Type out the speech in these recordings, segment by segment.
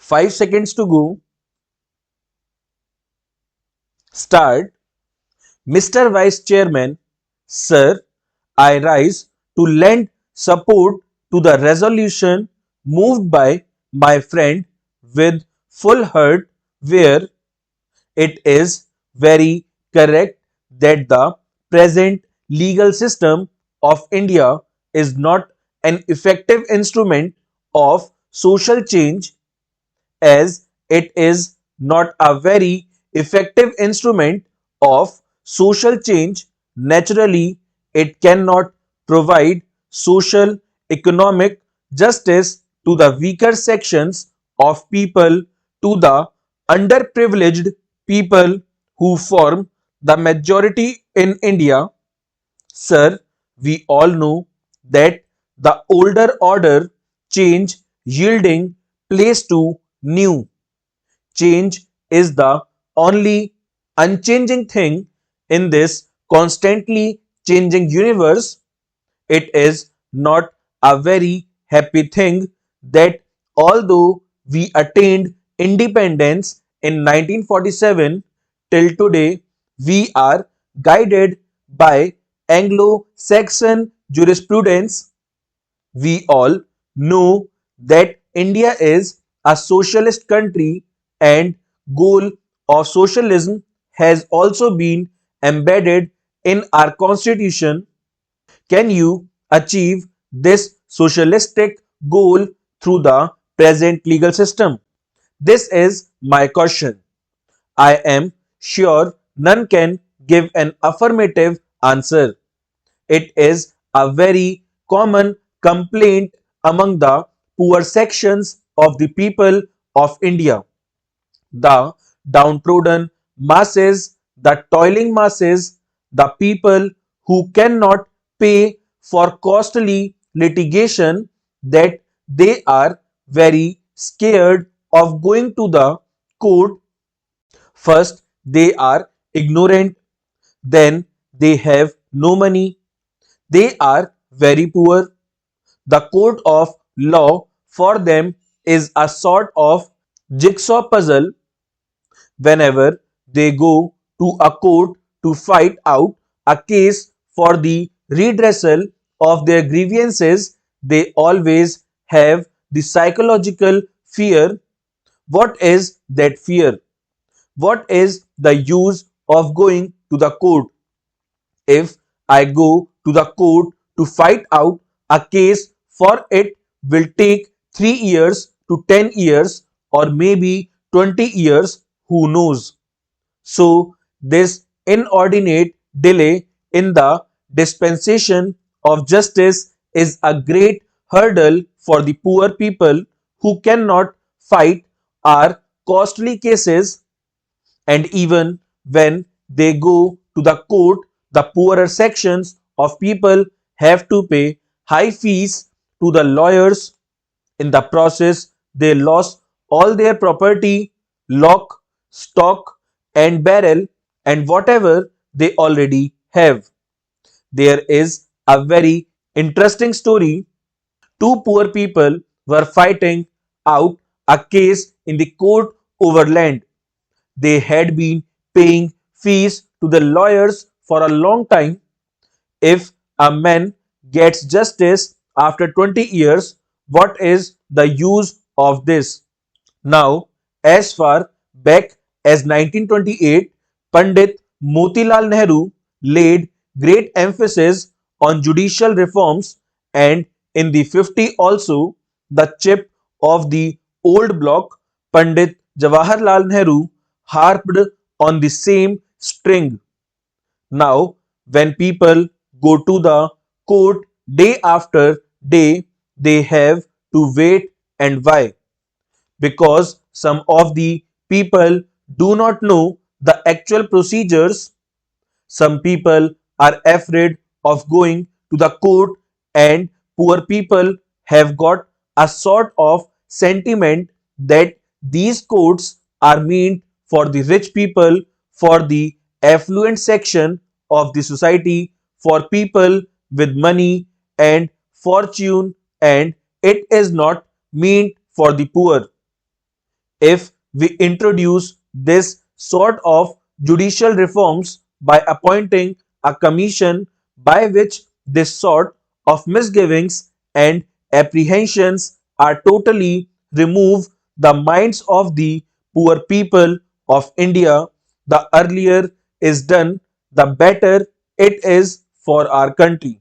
5 seconds to go. Start. Mr. Vice Chairman, Sir, I rise to lend support to the resolution moved by my friend with full heart, where it is very correct that the present legal system of India is not an effective instrument of social change, as it is not a very effective instrument of social change. Naturally, it cannot provide social economic justice to the weaker sections of people, to the underprivileged people who form the majority in India. Sir, we all know that the older order change yielding place to new. Change is the only unchanging thing in this constantly changing universe. It is not a very happy thing that although we attained independence in 1947, till today we are guided by Anglo-Saxon jurisprudence. We all know that India is a socialist country, and goal of socialism has also been embedded in our constitution. Can you achieve this socialistic goal through the present legal system? This is my question. I am sure none can give an affirmative answer. It is a very common complaint among the poor sections of the people of India. The downtrodden masses, the toiling masses, the people who cannot pay for costly litigation, that they are very scared of going to the court. First, they are ignorant, then they have no money, they are very poor. The court of law for them is a sort of jigsaw puzzle. Whenever they go to a court to fight out a case for the redressal of their grievances, they always have the psychological fear. What is that fear? What is the use of going to the court? If I go to the court to fight out a case, for it will take 3 years to 10 years or maybe 20 years, who knows. So, this inordinate delay in the dispensation of justice is a great hurdle for the poor people who cannot fight our costly cases. And even when they go to the court, the poorer sections of people have to pay high fees to the lawyers. In the process, they lost all their property, lock, stock, and barrel, and whatever they already have. There is a very interesting story. Two poor people were fighting out a case in the court over land. They had been paying fees to the lawyers for a long time. If a man gets justice after 20 years, what is the use of this? Now, as far back as 1928, Pandit Motilal Nehru laid great emphasis on judicial reforms, and in the 50s also, the chip of the old bloc, Pandit Jawaharlal Nehru, harped on the same string. Now, when people go to the court day after day, they have to wait. And why? Because some of the people do not know the actual procedures. Some people are afraid of going to the court, and poor people have got a sort of sentiment that these courts are meant for the rich people, for the affluent section of the society, for people with money and fortune, and it is not meant for the poor. If we introduce this sort of judicial reforms by appointing a commission by which this sort of misgivings and apprehensions are totally removed the minds of the poor people of India, the earlier is done, the better it is for our country.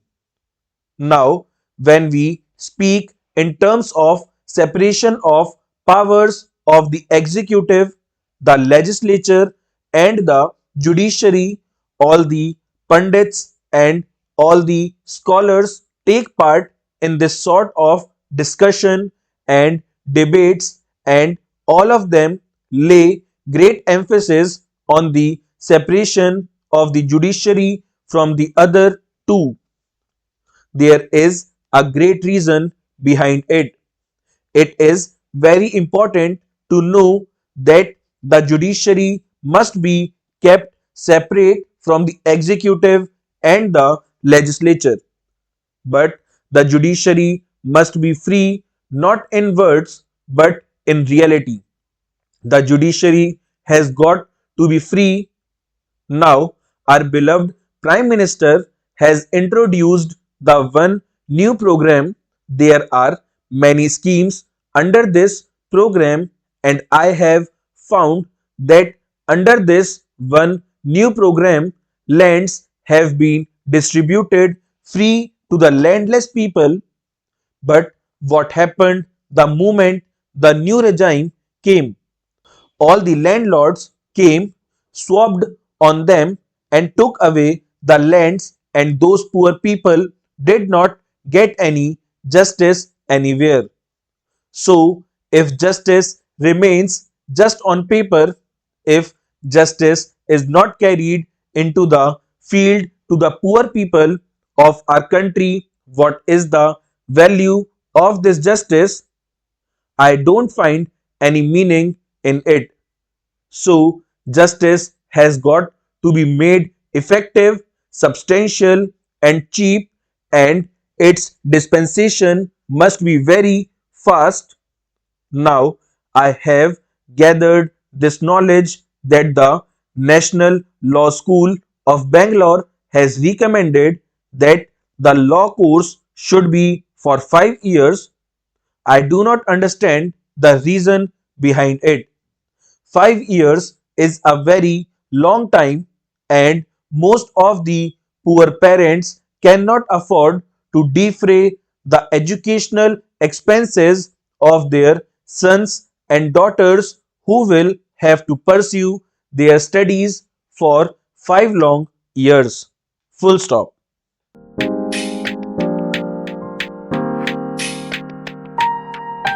Now, when we speak in terms of separation of powers of the executive, the legislature, and the judiciary, all the pundits and all the scholars take part in this sort of discussion and debates, and all of them lay great emphasis on the separation of the judiciary from the other two. There is a great reason behind it. It is very important to know that the judiciary must be kept separate from the executive and the legislature. But the judiciary must be free not in words but in reality. The judiciary has got to be free. Now, our beloved Prime Minister has introduced the one new program. There are many schemes under this program, and I have found that under this one new program, lands have been distributed free to the landless people. But what happened the moment the new regime came? All the landlords came, swabbed on them, and took away the lands, and those poor people did not get any justice anywhere. So, if justice remains just on paper, if justice is not carried into the field to the poor people of our country, what is the value of this justice? I don't find any meaning in it. So, justice has got to be made effective, substantial, and cheap, and its dispensation must be very fast. Now, I have gathered this knowledge that the National Law School of Bangalore has recommended that the law course should be for 5 years. I do not understand the reason behind it. 5 years is a very long time, and most of the poor parents cannot afford to defray the educational expenses of their sons and daughters who will have to pursue their studies for 5 long years. Full stop.